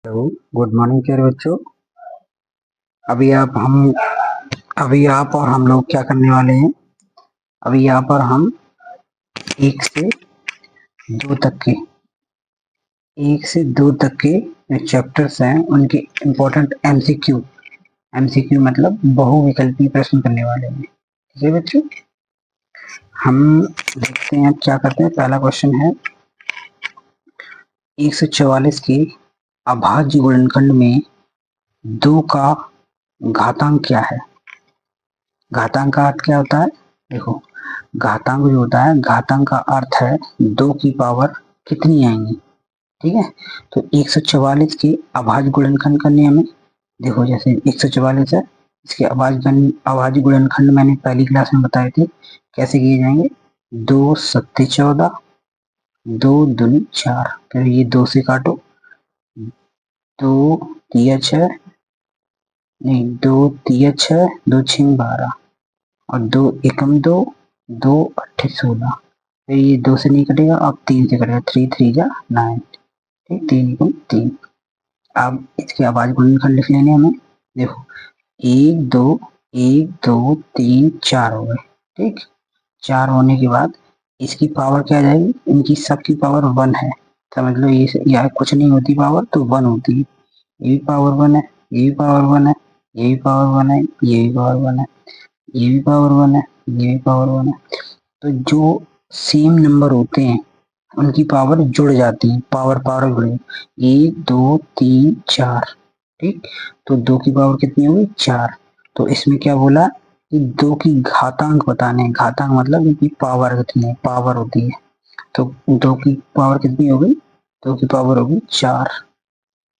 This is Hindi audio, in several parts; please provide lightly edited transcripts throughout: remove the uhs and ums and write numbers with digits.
हेलो, गुड मॉर्निंग प्यारे बच्चों। अभी आप हम अभी आप और हम लोग क्या करने वाले हैं। अभी यहाँ पर हम एक से दो तक के जो चैप्टर्स हैं उनके इम्पोर्टेंट एमसीक्यू मतलब बहुविकल्पी प्रश्न करने वाले हैं। ठीक है बच्चों, हम देखते हैं क्या करते हैं। पहला क्वेश्चन है 144 के अभाज्य गुणनखंड में 2 का घातांक क्या है। घातांक का अर्थ क्या होता है? देखो, घातांक जो होता है, घातांक का अर्थ है 2 की पावर कितनी आएंगी। ठीक है, तो 144 के अभाज्य गुणनखंड करने हमें, देखो जैसे 144 है, इसके अभाज्य गुणनखंड मैंने पहली क्लास में बताए थे कैसे किए जाएंगे। 2 सत्ते 14, 2 दूनी 4, फिर ये 2 से काटो, 2 तिया 6, नहीं 2 तिया 6, 2 6 12 और 2 एकम 2, 2 अट्ठे 16, फिर ये 2 से नहीं कटेगा, अब 3 से कटेगा, 3 3 जा 9। ठीक, 3 एकम 3। अब इसके अभाज्य गुणनखंड लिख लेने हमें। देखो 1 2 1 2 3 4 हो गए। ठीक, 4 होने के बाद इसकी पावर क्या आ जाएगी, इनकी सबकी पावर 1 है। समझ लो ये यहाँ कुछ नहीं होती पावर तो 1 होती है। ये भी पावर 1 है, ये भी पावर 1 है, ये भी पावर 1 है, ये भी पावर 1 है, ये भी पावर 1 है, ये भी पावर 1 है। तो जो सेम नंबर होते हैं उनकी पावर जुड़ जाती है, पावर पावर जुड़ जाती है। 1 2 3 4। ठीक, तो 2 की पावर कितनी होगी 4। तो इसमें क्या बोला कि 2 की घातांक बताने, घातांक मतलब इनकी पावर कितनी है, पावर होती है। तो 2 की पावर कितनी होगी, 2 की पावर होगी 4।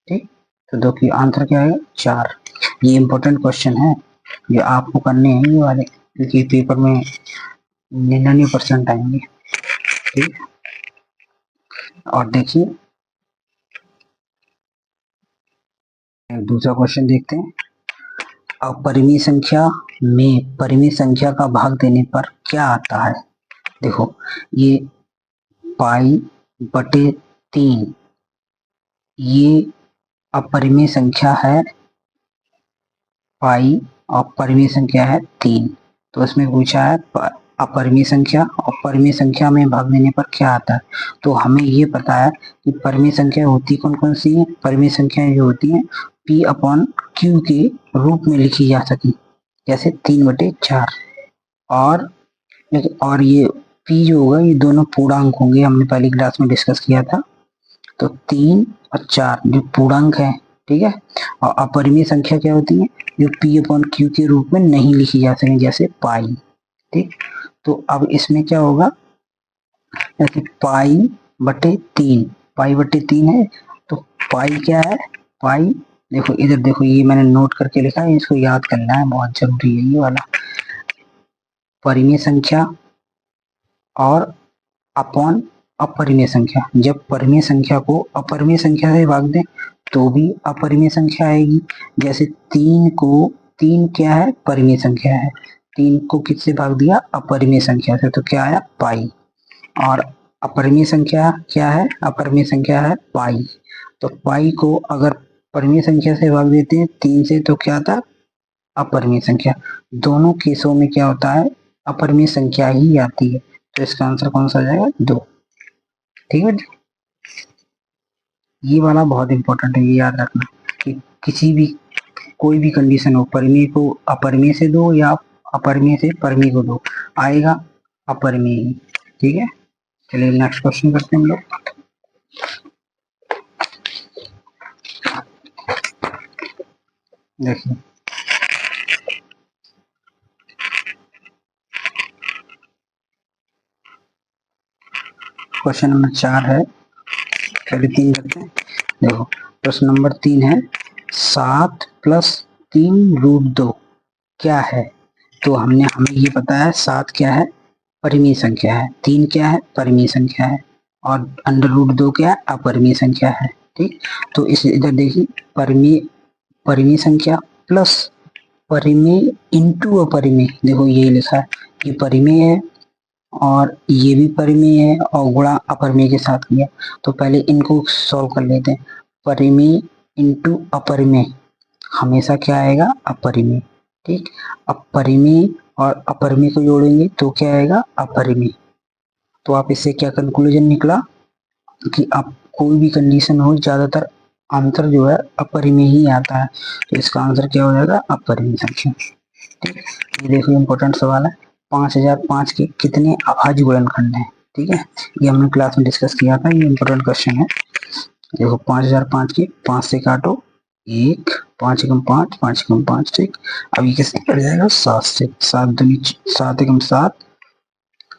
ठीक, तो 2 की आंसर क्या है 4। ये इंपॉर्टेंट क्वेश्चन है, ये आपको करने हैं ये वाले, क्योंकि पेपर में 99% आएंगे। ठीक, और देखिए दूसरा क्वेश्चन देखते हैं। अपरिमेय संख्या में परिमेय संख्या का भाग देने पर क्या आता है। देखो ये पाई बटे 3, ये अपरिमेय संख्या है पाई और परिमेय संख्या है 3। तो इसमें पूछा है अपरिमेय संख्या और परिमेय संख्या में भाग देने पर क्या आता है। तो हमें ये पता है कि परिमेय संख्या होती कौन कौन सी है। परिमेय संख्याएं जो होती हैं P अपॉन Q के रूप में लिखी जा सकी, जैसे 3/4। और ये P जो होगा ये दोनों पूर्णांक होंगे, हमने पहली क्लास में डिस्कस किया था। तो 3 और 4 जो पूर्णांक है, ठीक है। और अपरिमेय संख्या क्या होती है, जो P अपॉन Q के रूप में नहीं लिखी जा सके, जैसे पाई। ठीक, तो अब इसमें क्या होगा, जैसे पाई बटे 3, पाई बटे 3 है, तो पाई क्या है, पाई देखो इधर देखो, ये मैंने नोट करके लिखा है, इसको याद करना है, बहुत जरूरी है ये वाला। परिमेय संख्या और अपॉन अपरिमेय संख्या, जब परिमेय संख्या को अपरिमेय संख्या से भाग दें तो भी अपरिमेय संख्या आएगी। जैसे 3 क्या है, परिमेय संख्या है, 3 को किससे भाग दिया, अपरिमेय संख्या से, तो क्या आया पाई। और अपरिमेय संख्या क्या है, अपरिमेय संख्या है पाई। तो पाई को अगर परिमेय संख्या से भाग देते हैं 3 से, तो क्या था, अपरिमेय संख्या। दोनों केसों में क्या होता है, अपरिमेय संख्या ही आती है। तो इसका आंसर कौन सा आ जाएगा, 2। ठीक है, ये वाला बहुत इंपॉर्टेंट है, ये याद रखना कि किसी भी कोई भी कंडीशन हो, परिमेय को अपरिमेय से दो या अपरिमेय से परिमेय को दो, आएगा अपरिमेय ही। ठीक है, चलिए नेक्स्ट क्वेश्चन करते हैं हम लोग। देखिए क्वेश्चन नंबर 4 है, चलिए 3 करते हैं। देखो प्रश्न नंबर 3 है 7 + 3√2 क्या है। तो हमें ये पता है 7 क्या है, परिमेय संख्या है, 3 क्या है, परिमेय संख्या है, और √2 क्या है, अपरिमेय संख्या है। ठीक, तो इस इधर देखिए, परिमेय संख्या प्लस परिमेय इंटू अपरिमेय, देखो ये लिखा है कि परिमेय है और ये भी परिमेय है और गुणा अपरिमेय के साथ किया। तो पहले इनको सॉल्व कर लेते हैं। परिमेय इंटू अपरिमेय, हमेशा क्या आएगा, अपरिमेय। ठीक, अपरिमेय और अपरिमेय को जोड़ेंगे तो क्या आएगा, अपरिमेय। तो आप इससे क्या कंक्लूजन निकला कि आप कोई भी कंडीशन हो, ज्यादातर आंसर जो है अपरिमेय ही आता है, तो इसका आंसर क्या हो जाएगा, अपरिमेय संख्या। ठीक, ये देखो इंपॉर्टेंट सवाल है, 5005 के कितने अभाज्य गुणनखंड हैं। ठीक है, ये हमने क्लास में डिस्कस किया था, ये इंपॉर्टेंट क्वेश्चन है। देखो 5005 के 5 से काटो, 1, 5 एकम 5, 5 एकम 5। ठीक, अब ये किससे कट जाएगा, 7 से, 7 दूनी 7 एकम 7।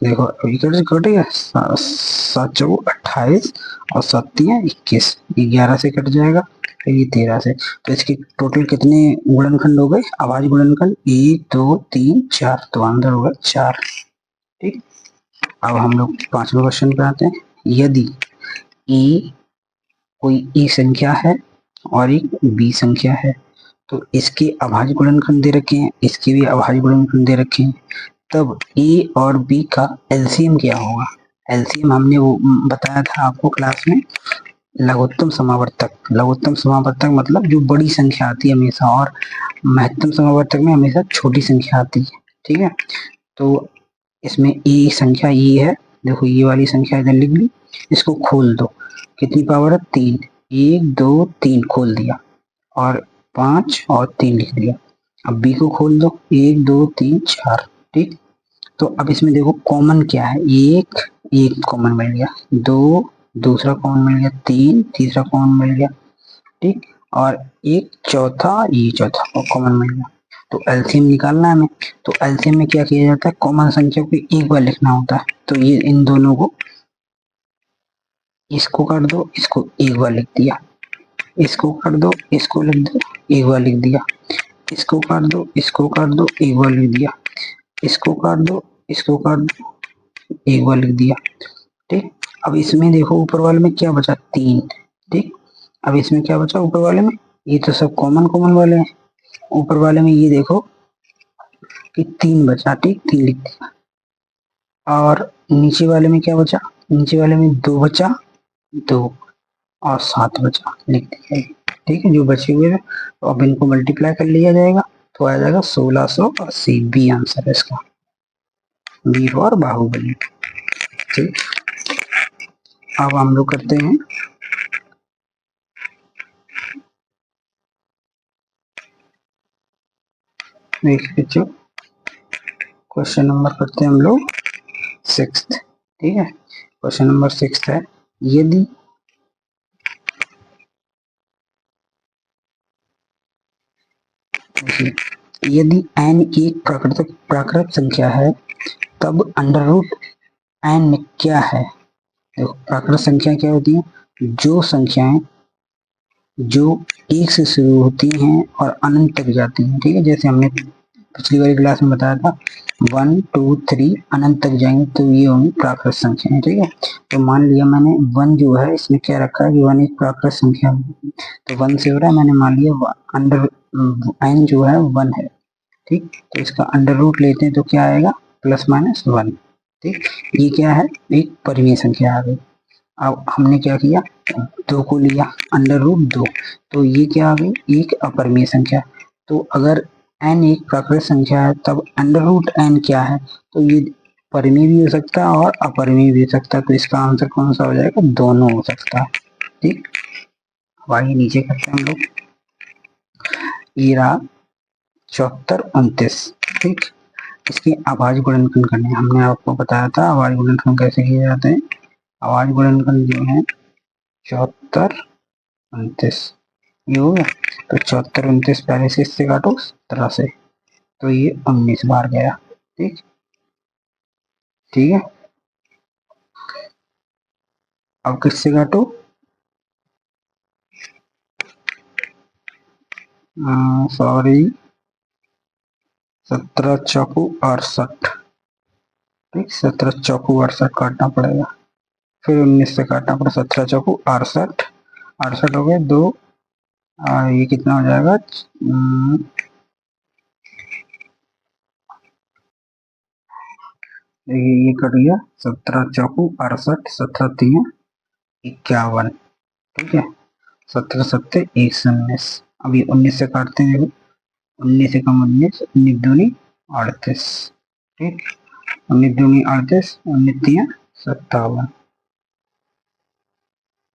देखो अभी कटेगा, 7 चौको 28 और 7 तियां 21, ये 11 से कट जाएगा, फिर ये 13 से। तो इसके टोटल कितने गुणनखंड हो गए, अभाज्य गुणनखंड, 1 2 3 4, तो आंसर होगा 4। ठीक, अब हम लोग पांचवें क्वेश्चन पे आते हैं। यदि ए कोई ए संख्या है और एक बी संख्या है, तो इसके अभाज्य गुणनखंड दे रखे हैं, इसके भी अभाज्य गुणनखंड दे रखे हैं, तब ए और बी का एलसीएम क्या होगा। एलसीएम हमने वो बताया था आपको क्लास में, लघुत्तम समावर्तक। लघुत्तम समावर्तक मतलब जो बड़ी संख्या आती है हमेशा, और महत्तम समावर्तक में हमेशा छोटी संख्या आती है। ठीक है, तो इसमें ए संख्या ये है, देखो ये वाली संख्या इधर लिख ली, इसको खोल दो, कितनी पावर है, 3, 1 2 3 खोल दिया, और 5 और 3 लिख दिया। अब बी को खोल दो, 1 2 3 4। ठीक, तो अब इसमें देखो कॉमन क्या है, एक, एक कॉमन मिल गया, दो दूसरा कॉमन मिल गया, तीन तीसरा कॉमन मिल गया। ठीक, और एक चौथा, ये चौथा कॉमन मिल गया। तो एलसीएम निकालना है हमें, तो एलसीएम में क्या किया जाता है, कॉमन संख्या को एक बार लिखना होता है, तो ये इन दोनों को, इसको कर दो, इसको एक बार लिख दिया, इसको कर दो, इसको लिख दो, एक बार लिख दिया, इसको कर दो, इसको कर दो, एक बार लिख दिया, इसको कर दो, इसको कर दो, एक बार लिख दिया। ठीक, अब इसमें देखो ऊपर वाले में क्या बचा, 3। ठीक, अब इसमें क्या बचा ऊपर वाले में, ये तो सब कॉमन कॉमन वाले हैं, ऊपर वाले में ये देखो कि 3 बचा। ठीक, 3 लिख दिया, और नीचे वाले में क्या बचा, नीचे वाले में 2 बचा, 2 और 7 बचा, लिख दिया। ठीक है, जो बचे हुए हैं तो अब इनको मल्टीप्लाई कर लिया जाएगा, तो आ जाएगा 1680, बी आंसर है इसका, बी फॉर बाहुबली। ठीक, अब हम लोग करते हैं देखिए क्वेश्चन नंबर करते हैं हम लोग 6। ठीक है, क्वेश्चन नंबर 6 है, यदि यदि n एक प्राकृत संख्या है, तब अंडर रूट n क्या है। देखो प्राकृत संख्या क्या होती है, जो संख्याएं जो एक से शुरू होती हैं और अनंत तक जाती हैं। ठीक है, जैसे हमने पिछली वाली क्लास में बताया था, 1 2 3 अनंत तक जाएंगे तो ये होंगी प्राकृत संख्याएं। ठीक है, तो मान लिया मैंने 1 जो है, इसमें क्या रखा है कि 1 एक प्राकृत संख्या है, तो 1 से हो रहा है, मैंने मान लिया अंडर n जो है 1 है। ठीक, तो इसका अंडर रूट लेते हैं तो क्या आएगा, +-1। ठीक, ये क्या है, एक परिमेय संख्या आ गई। अब हमने क्या किया, 2 को लिया अंडर रूट 2, तो ये क्या आ गई, एक अपरिमेय संख्या। तो अगर n एक प्राकृत संख्या है, तब अंडर रूट n क्या है, तो ये परिमेय भी हो सकता है और अपरिमेय भी हो सकता है, तो इसका आंसर कौन सा हो जाएगा, दोनों हो सकता है। ठीक, अब आइए नीचे करते हैं हम लोग, ये रहा 74 29। ठीक, इसके अभाज्य गुणनखंड करने, हमने आपको बताया था अभाज्य गुणनखंड कैसे किए जाते हैं। अभाज्य गुणनखंड जो है 74 29, ये हो गया, तो 74 29 पहले से इससे काटो 17 से, तो ये 19 बार गया। ठीक, ठीक है, अब किससे काटो, सॉरी 17 चौकू 68। ठीक, 17 चौकू 68 काटना पड़ेगा, फिर 19 से काटना पड़ेगा, 17 चौकू 68, 68 हो गए 2, ये कितना हो जाएगा, ये कट गया, 17 चौकू 68, 17 3 51। ठीक है, 17 सत्ते 119। अब ये 19 से काटते हैं, देखो 19 से कम 19, 19 दूनी 38। ठीक, 19 दूनी 38, 19 तिया 57,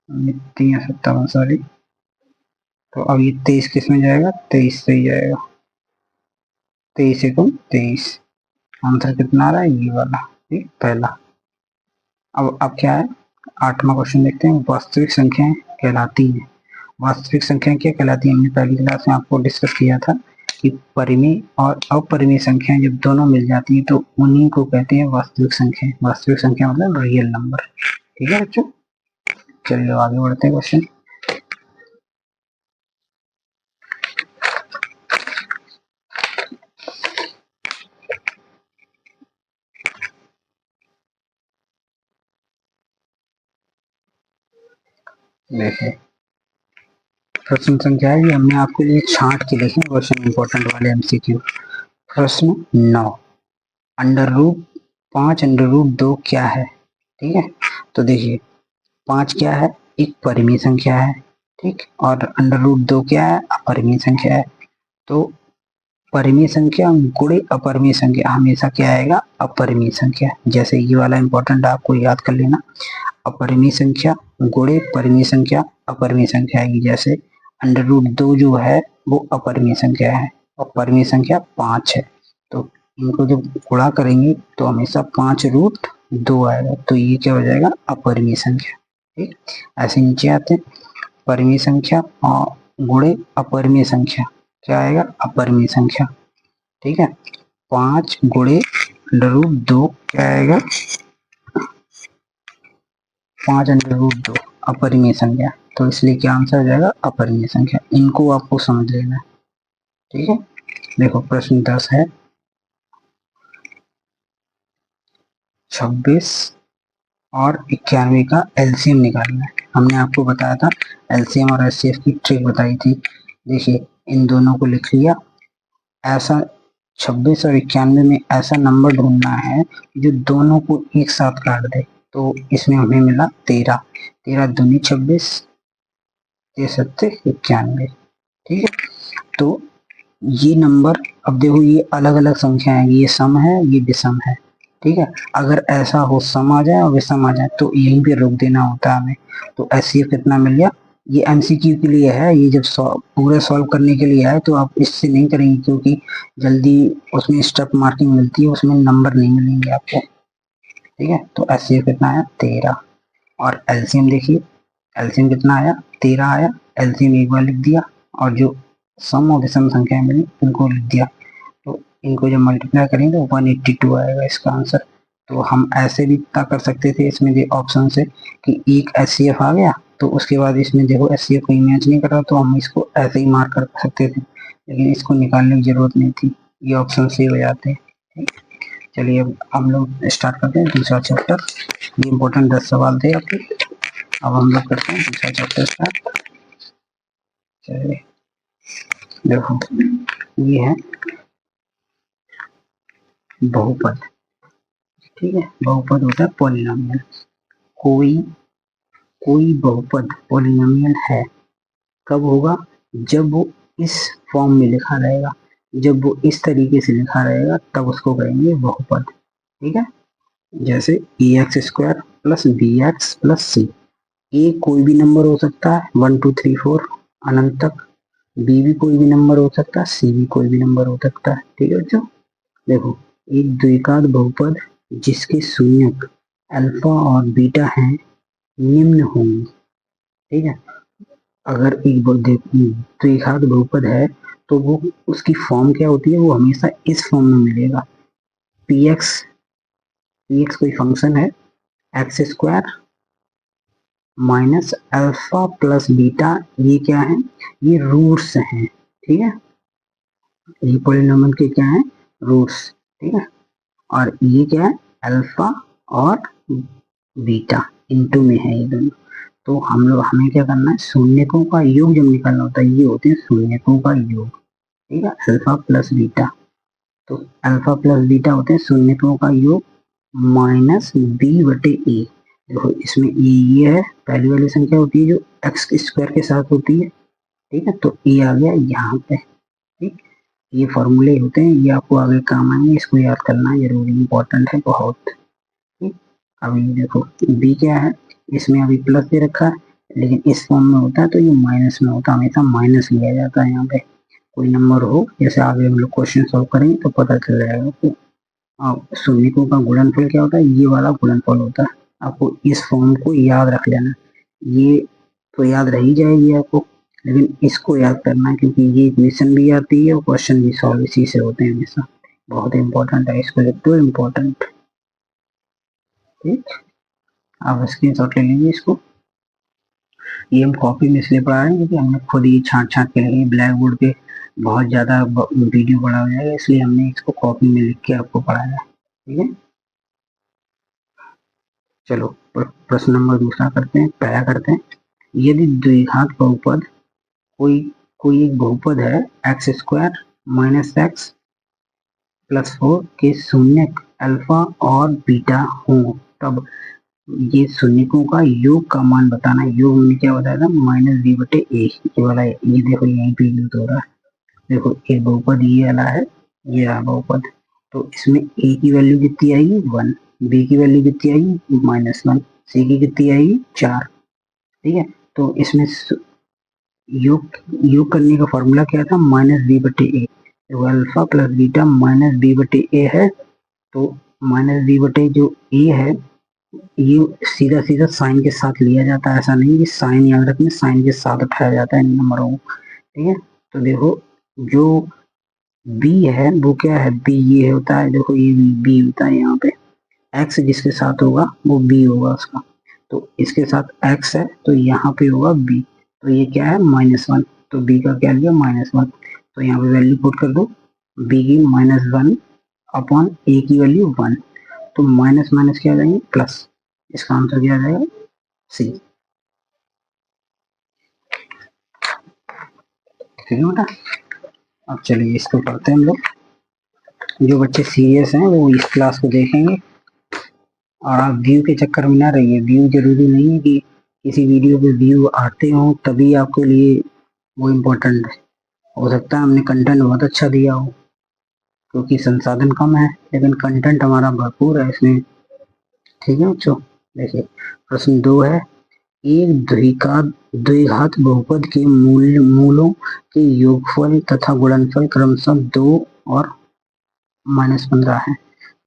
19 तिया 57 सॉरी। तो अब ये 23 किस में जाएगा, 23 से ही जाएगा, 23 से कम 23। आंसर कितना आ रहा है, ये वाला, ठीक पहला। अब क्या है, 8वां क्वेश्चन देखते हैं। वास्तविक संख्याएं कहलाती हैं, वास्तविक संख्याएं क्या कहलाती है, हमने पहली क्लास में आपको डिस्कस किया था कि परिमेय और अपरिमेय संख्याएं जब दोनों मिल जाती हैं तो उन्हीं को कहते हैं वास्तविक संख्याएं। वास्तविक संख्या मतलब रियल नंबर। ठीक है बच्चों, चलिए आगे बढ़ते हैं क्वेश्चन। देखिए प्रश्न संख्या है, ये हमने आपके लिए छांट के लिखे क्वेश्चन, इंपॉर्टेंट वाले एमसीक्यू। प्रश्न 9, अंडर रूट 5 अंडर रूट 2 क्या है। ठीक है, तो देखिए 5 क्या है, एक परिमेय संख्या है, ठीक, और अंडर रूट 2 क्या है, अपरिमेय संख्या है। तो परिमेय संख्या गुणे अपरिमेय संख्या हमेशा क्या आएगा, अपरिमेय संख्या। जैसे ये वाला इंपॉर्टेंट आपको याद कर लेना, अपरिमेय संख्या गुणे परिमेय संख्या अपरिमेय संख्या आएगी। जैसे अंडर रूट 2 जो है वो अपरिमेय संख्या है और परिमेय संख्या 5 है, तो इनको जब गुणा करेंगे तो हमेशा 5 रूट 2 आएगा, तो ये क्या हो जाएगा, अपरिमेय संख्या। ठीक, ऐसे नीचे आते हैं, परिमेय संख्या और गुणे अपरिमेय संख्या क्या आएगा, अपरिमेय संख्या। ठीक है, 5 गुणे अंडर रूट 2 क्या आएगा, 5 अंडर रूट 2 अपरिमेय संख्या, तो इसलिए क्या आंसर हो जाएगा, अपरिमेय संख्या। इनको आपको समझ लेना है। ठीक है, देखो प्रश्न 10 है, 26 और 91 का एलसीएम निकालना है। हमने आपको बताया था एलसीएम और एचसीएफ की ट्रिक बताई थी। देखिए इन दोनों को लिख लिया, ऐसा 26 और 91 में ऐसा नंबर ढूंढना है जो दोनों को एक साथ काट दे। तो इसमें हमें मिला 13, 13 दूनी 26, 6 91। ठीक है, तो ये नंबर, अब देखो ये अलग अलग संख्या है, ये सम है ये विषम है। ठीक है, अगर ऐसा हो सम आ जाए और विषम आ जाए तो यहीं पे रोक देना होता है हमें। तो एचसीएफ कितना मिल गया, ये एमसीक्यू के लिए है, ये जब पूरा सॉल्व करने के लिए है तो आप इससे नहीं करेंगे क्योंकि जल्दी उसमें स्टेप मार्किंग मिलती है, उसमें नंबर नहीं मिलेंगे आपको। ठीक है, तो एचसीएफ कितना आया, 13। और एलसीएम देखिए, एलसीएम कितना आया, 13 आया। एलसीएम एक बार लिख दिया और जो सम और विषम संख्या मिली उनको लिख दिया। तो इनको जब मल्टीप्लाई करेंगे तो 182 आएगा इसका आंसर। तो हम ऐसे भी पता कर सकते थे इसमें जो ऑप्शन से कि एक एचसीएफ आ गया तो उसके बाद इसमें देखो एचसीएफ कोई मैच नहीं कर रहा तो हम इसको ऐसे ही मार्क कर सकते थे, लेकिन इसको निकालने की जरूरत नहीं थी, ये ऑप्शन से हो जाते हैं। ठीक, चलिए अब हम लोग स्टार्ट करते हैं दूसरा चैप्टर। ये इंपॉर्टेंट 10 सवाल थे आपके। अब हम लोग करते हैं दूसरा चैप्टर स्टार्ट। चलिए देखो ये है बहुपद। ठीक है, बहुपद होता है पॉलिनोमियल। कोई कोई बहुपद पॉलिनोमियल है कब होगा, जब वो इस फॉर्म में लिखा रहेगा, जब वो इस तरीके से लिखा रहेगा तब उसको कहेंगे बहुपद। ठीक है, जैसे A X square plus B X plus C. A कोई भी नंबर हो सकता है 1 2 3 4 अनंत तक, बी भी कोई भी नंबर हो सकता है, सी भी कोई भी नंबर हो सकता है। ठीक है बच्चों, देखो एक द्विघात बहुपद जिसके शून्यक अल्फा और बीटा हैं निम्न होंगे। ठीक है, अगर एक द्विघात बहुपद है तो वो उसकी फॉर्म क्या होती है, वो हमेशा इस फॉर्म में मिलेगा। पी एक्स कोई फंक्शन है, x square minus alpha plus beta, ये क्या है, ये रूट्स हैं। ठीक है, ये पॉलिनोमियल के क्या है, रूट्स। ठीक है, और ये क्या है, अल्फा और बीटा इनटू में है ये दोनों। तो हमें क्या करना है, शून्यकों का योग जब निकालना होता है, ये होते हैं शून्यकों का योग। ठीक है, अल्फा प्लस बीटा, तो अल्फा प्लस बीटा होते हैं शून्यकों का योग माइनस बी बटे ए। देखो इसमें ये है, पहली वाली संख्या होती है जो एक्स स्क्वायर के साथ होती है, ठीक है, तो ये आ गया यहाँ पे, ठीक। ये फॉर्मूले होते हैं, ये आपको आगे काम आएंगे, इसको याद करना जरूरी इंपॉर्टेंट है बहुत, ठीक। अभी देखो बी क्या है, इसमें अभी प्लस दे रखा है, लेकिन इस फॉर्म में होता है तो ये माइनस में होता है, हमेशा माइनस लिया जाता है यहाँ पे, कोई नंबर हो, जैसे आगे हम लोग क्वेश्चन सॉल्व करेंगे तो पता चल जाएगा आपको। शून्यकों का गुणनफल क्या होता है, ये वाला गुणनफल होता है, आपको इस फॉर्म को याद रख लेना, ये तो याद रह ही जाएगी आपको, लेकिन इसको याद करना है क्योंकि ये इक्वेशन भी आती है और क्वेश्चन भी सॉल्व इसी से होते हैं हमेशा, बहुत इंपॉर्टेंट है, इसको लिख दो इम्पोर्टेंट, ठीक। आप स्क्रीन शॉट ले लीजिए इसको, ये हम कॉपी में इसलिए पढ़ा रहे हैं क्योंकि हमने खुद ही छांट छांट के लिए ब्लैक बोर्ड पे बहुत ज़्यादा वीडियो बड़ा हो जाएगा, इसलिए हमने इसको कॉपी में लिख के आपको पढ़ाया, ठीक है। चलो प्रश्न नंबर दूसरा करते हैं, पहला करते हैं, यदि द्विघात बहुपद कोई कोई एक बहुपद है x square minus x plus 4 के शून्यक अल्फा और बीटा हो, तब ये शून्यकों का योग का मान बताना है। योग मैंने क्या बताया था, माइनस बी बटे ए, ये वाला ये देखो यहीं पे यूज हो रहा है, देखो एक बहुपद ये वाला है, ये रहा बहुपद, तो इसमें ए की वैल्यू कितनी आएगी 1, बी की वैल्यू कितनी आएगी -1, सी की कितनी आएगी 4, ठीक है। तो इसमें योग योग करने का फॉर्मूला क्या था, माइनस बी बटे ए, तो alpha plus beta minus B बटे ए है, तो माइनस बी बटे जो ए है ये सीधा सीधा साइन के साथ लिया जाता है, ऐसा नहीं कि साइन याद रखना, साइन के साथ उठाया जाता है इन नंबरों को, ठीक है। तो देखो जो बी है वो क्या है, बी ये होता है, देखो ये बी होता है, यहाँ पे एक्स जिसके साथ होगा वो बी होगा उसका, तो इसके साथ एक्स है तो यहाँ पे होगा बी, तो ये क्या है -1, तो बी का क्या लिया -1, तो यहाँ पे वैल्यू पुट कर दो, बी की -1 अपॉन ए की वैल्यू 1, तो माइनस माइनस क्या आ जाएंगे प्लस, इसका आंसर क्या आ जाएगा सी, ठीक है बेटा। अब चलिए इसको पढ़ते हैं हम लोग, जो बच्चे सीरियस हैं वो इस क्लास को देखेंगे, और आप व्यू के चक्कर में ना रहिए, व्यू जरूरी नहीं है कि किसी वीडियो पे व्यू आते हो तभी आपके लिए वो इम्पोर्टेंट है, हो सकता है हमने कंटेंट बहुत अच्छा दिया हो, क्योंकि संसाधन कम है लेकिन कंटेंट हमारा भरपूर है इसमें, ठीक है बच्चों। देखिए प्रश्न 2 है, एक द्विघात बहुपद के मूलों के योगफल तथा गुणनफल क्रमशः 2 और -15 है,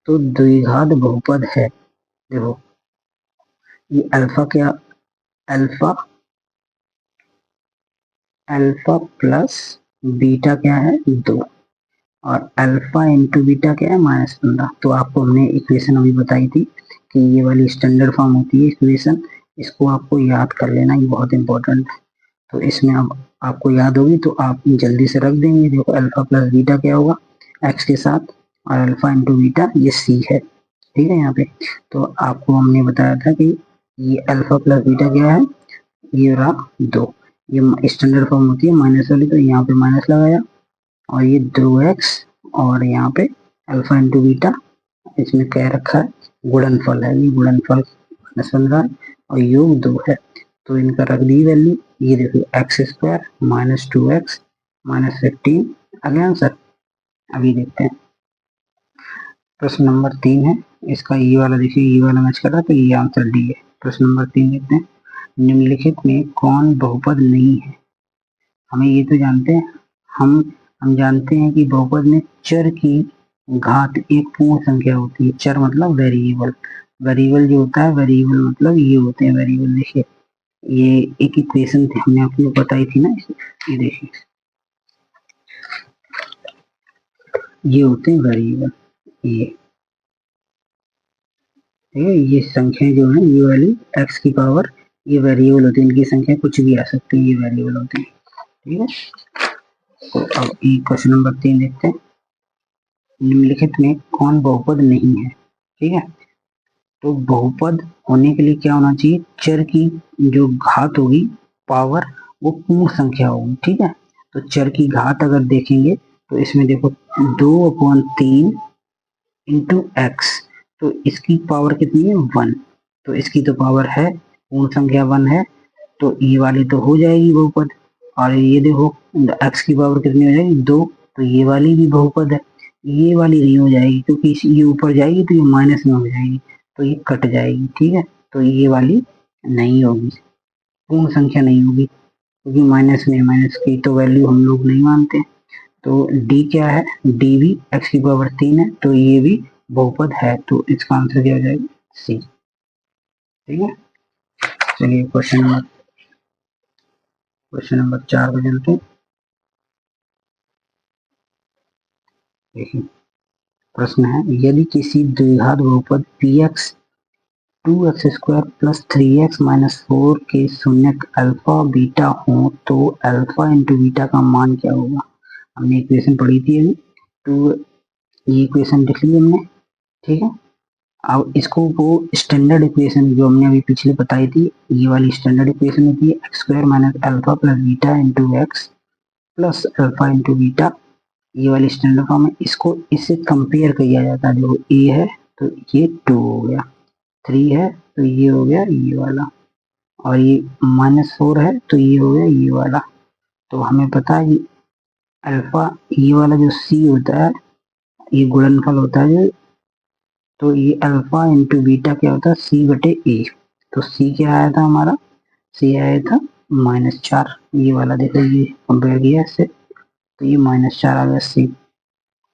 तो द्विघात बहुपद है, देखो ये अल्फा क्या, अल्फा अल्फा प्लस बीटा क्या है 2, और अल्फा इंटू बीटा क्या है -15, तो आपको हमने इक्वेशन अभी बताई थी कि ये वाली स्टैंडर्ड फॉर्म होती है इक्वेशन, इसको आपको याद कर लेना, ये बहुत इंपॉर्टेंट है, तो इसमें अब आपको याद होगी तो आप जल्दी से रख देंगे, देखो अल्फा प्लस बीटा क्या होगा एक्स के साथ, और अल्फा इंटू बीटा ये सी है, ठीक है। यहाँ पे तो आपको हमने बताया था कि ये अल्फा प्लस बीटा क्या है, ये रहा 2, ये स्टैंडर्ड फॉर्म होती है माइनस वाली, तो यहाँ पे माइनस लगाया, और ये 2x, और यहाँ पे अल्फा इंटू बीटा, इसमें क्या रखा है गुणनफल है, ये गुणनफल -15 और योग 2 है, तो इनका रख दी वैल्यू, ये देखो एक्स स्क्वायर -2x -15 आ गया आंसर। अभी देखते हैं प्रश्न नंबर 3 है, इसका ये वाला देखिए, ये वाला मैच कर रहा है तो ये आंसर डी है। प्रश्न नंबर 3 देखते हैं, निम्नलिखित में कौन बहुपद नहीं है, हमें ये तो जानते हैं, हम जानते हैं कि बहुपद में चर की घात एक पूर्ण संख्या होती है, चर मतलब वेरिएबल, वेरिएबल जो होता है, वेरिएबल मतलब ये होते हैं वेरिएबल, देखिए ये एक इक्वेशन थी हमने आपको बताई थी ना, ये देखिए ये होते हैं वेरिएबल, ये ठीक है, ये संख्या जो है ये वाली x की पावर ये वेरिएबल होती है, इनकी संख्या कुछ भी आ सकती है, ये वेरिएबल होती है, ठीक है। तो अब क्वेश्चन नंबर 3 देखते हैं, निम्नलिखित में कौन बहुपद नहीं है, ठीक है। तो बहुपद होने के लिए क्या होना चाहिए, चर की जो घात होगी पावर वो पूर्ण संख्या होगी, ठीक है। तो चर की घात अगर देखेंगे तो इसमें देखो 2/3 इंटू एक्स, तो इसकी पावर कितनी है 1, तो इसकी तो पावर है, पूर्ण संख्या 1 है, तो ये वाली तो हो जाएगी बहुपद। और ये देखो x की पावर कितनी हो जाएगी 2, तो ये वाली भी बहुपद है। ये वाली नहीं हो जाएगी क्योंकि ये ऊपर जाएगी तो ये माइनस में हो जाएगी, तो ये कट जाएगी, ठीक है। तो ये वाली नहीं होगी, पूर्ण संख्या नहीं होगी, क्योंकि माइनस में, माइनस की तो वैल्यू हम लोग नहीं मानते। तो डी क्या है, डी भी x की पावर 3 है, तो ये भी बहुपद है, तो इसका आंसर क्या हो जाएगा, सी। ठीक है, चलिए क्वेश्चन नंबर 4 पे चलते हैं। देखिए प्रश्न है, यदि किसी द्विघात बहुपद px 2x² plus 3x minus 4 के शून्यक अल्फा बीटा हो तो अल्फा इंटू बीटा का मान क्या होगा। हमने इक्वेशन पढ़ी थी अभी, तो ये इक्वेशन लिख ली हमने, ठीक है। अब इसको वो स्टैंडर्ड इक्वेशन जो हमने अभी पिछले बताई थी, ये वाली स्टैंडर्ड इक्वेशन होती है x² minus alpha plus beta into x plus alpha into beta, ये वाली स्टैंडर्ड फॉर्म है। इसको इससे कंपेयर किया जाता है, जो a है तो ये 2 हो गया, 3 है तो ये हो गया ये वाला, और ये -4 है तो ये हो गया ये वाला। तो हमें पता है कि अल्फा, ये वाला जो c होता है, ये गुणनफल होता है, तो ये अल्फा इंटू बीटा क्या होता है, c बटे ए। तो c क्या आया था हमारा, c आया था -4, ये वाला देखो, ये कंपेयर किया इससे, तो ये -4 आ गया c।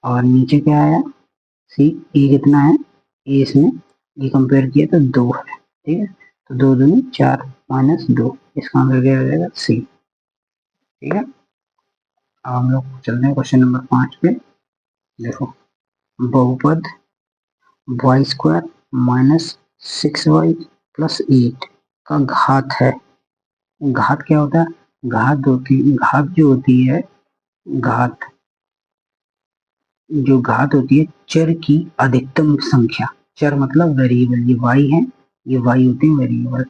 और नीचे क्या आया, सी ए कितना है, ए इसमें ये कंपेयर किया तो 2 है, ठीक है। तो 2 दूनी 4 -2, इसका आंसर क्या हो जाएगा, सी। ठीक है, अब हम लोग चलते हैं क्वेश्चन नंबर 5 पे। देखो बहुपद y² माइनस 6y प्लस 8 का घात है। घात क्या होता है, घात जो होती है, घात जो घात होती है चर की अधिकतम संख्या, चर मतलब वेरिएबल, ये y है, ये y होते हैं वेरिएबल,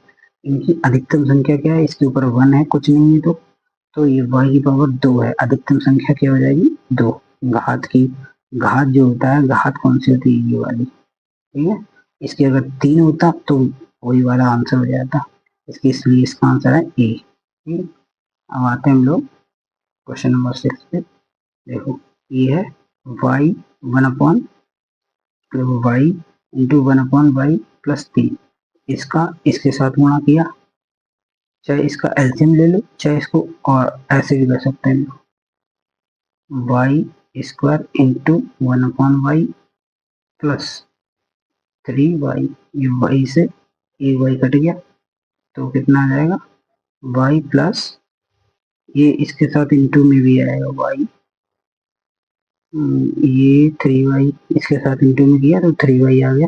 इनकी अधिकतम संख्या क्या है, इसके ऊपर 1 है, कुछ नहीं है, तो ये y की पावर 2 है, अधिकतम संख्या क्या हो जाएगी 2। घात की, घात जो होता है, घात कौन सी होती है, ये वाली, ठीक है। इसके अगर 3 होता तो वही वाला आंसर हो जाता, इसके, इसलिए इसका आंसर है ए। ठीक, अब आते हैं हम लोग क्वेश्चन नंबर 6 पे। देखो ये है y 1/y into 1/y plus 3, इसका इसके साथ गुणा किया, चाहे इसका एलसीएम ले लो, चाहे इसको और ऐसे भी कर सकते हैं, y² into 1/y plus 3y, ये y से एक y कट गया तो कितना आ जाएगा, y प्लस, ये इसके साथ इंटू में भी आएगा y, ये 3y इसके साथ इंटू में किया तो 3y आ गया,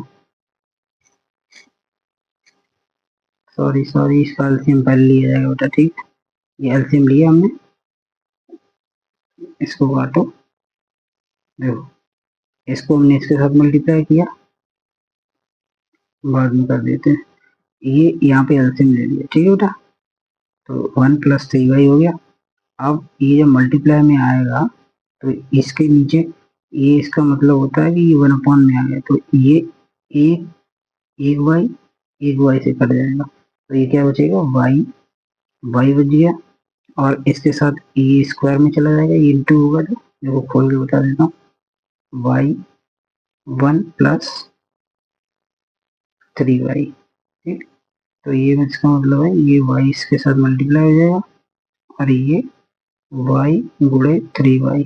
सॉरी इसका एलसीएम पहले लिया जाएगा बेटा, ठीक। ये एलसीएम लिया हमने, इसको काटो, देखो इसको हमने इसके साथ मल्टीप्लाई किया, बाद में कर देते हैं, ये यहाँ पे एलसीएम ले लिया, ठीक है बेटा। तो 1 प्लस 3y हो गया। अब ये जब मल्टीप्लाई में आएगा तो इसके नीचे, ये इसका मतलब होता है कि ये 1 में आ गया, तो ये एक y से कट जाएगा, तो ये क्या बचेगा, y बच गया, और इसके साथ ये स्क्वायर में चला जाएगा, ये इंटू होगा, तो देखो खोल के बता देता हूँ, y1 प्लस 3y, ठीक। तो ये इसका मतलब है, ये y इसके साथ मल्टीप्लाई हो जाएगा, और ये y गुणे 3y,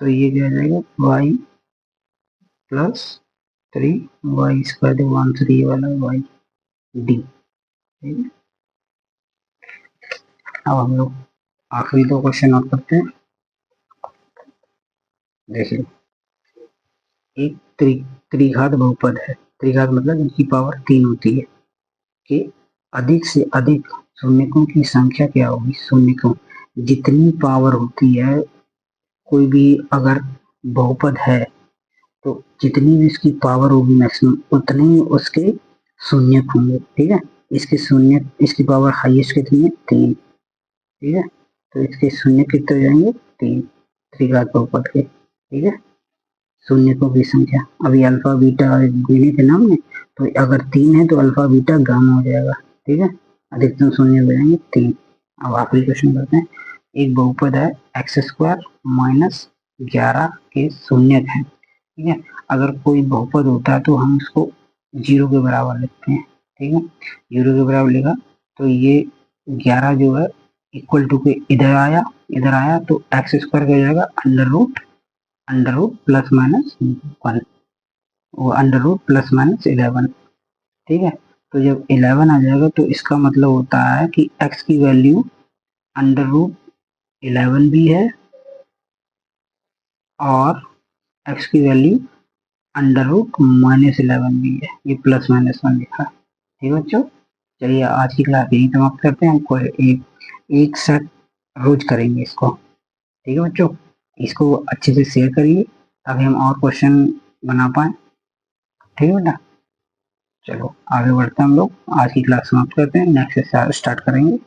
तो ये क्या आ जाएगा, y प्लस 3y², देखो आंसर ये वाला y डी, ठीक है। अब हम लोग आखिरी 2 क्वेश्चन और करते हैं। देखिए एक त्रिघात बहुपद है, त्रिघात मतलब इनकी पावर 3 होती है, कि अधिक से अधिक शून्यकों की संख्या क्या होगी, शून्यकों जितनी पावर होती है, कोई भी अगर बहुपद है तो जितनी भी इसकी पावर होगी मैक्सिमम, उतने ही उसके शून्यक होंगे, ठीक है। इसके शून्य, इसकी पावर हाईएस्ट कितनी है, 3, ठीक है। तो इसके शून्य कितने हो जाएंगे, 3, त्रिघात बहुपद के, ठीक है। शून्य को भी संख्या। अभी अल्फा बीटा गिने थे ना हमने, तो अगर 3 है तो अल्फा बीटा गामा हो जाएगा, ठीक है। अधिकतम शून्य बनेंगे 3। अब आखिरी क्वेश्चन करते हैं। एक बहुपद है x² माइनस 11 के शून्यक है, ठीक है। अगर कोई बहुपद होता है तो हम उसको 0 के बराबर लिखते हैं, ठीक है। 0 के बराबर लिखा तो ये 11 जो है इक्वल टू के इधर आया तो x² क्या हो जाएगा अंडर रूट प्लस माइनस 1, वो अंडर रूट प्लस माइनस 11, ठीक है। तो जब 11 आ जाएगा तो इसका मतलब होता है कि x की वैल्यू अंडर रूट 11 भी है और x की वैल्यू अंडर रूट माइनस 11 भी है। ये प्लस माइनस 1 लिखा है, ठीक है बच्चों। चलिए आज की क्लास यही समाप्त करते हैं। हमको एक सेट रोज करेंगे इसको, ठीक है बच्चों। इसको अच्छे से शेयर करिए ताकि हम और क्वेश्चन बना पाए, ठीक है बेटा। चलो आगे बढ़ते हैं हम लोग। आज की क्लास समाप्त करते हैं, नेक्स्ट स्टार्ट करेंगे।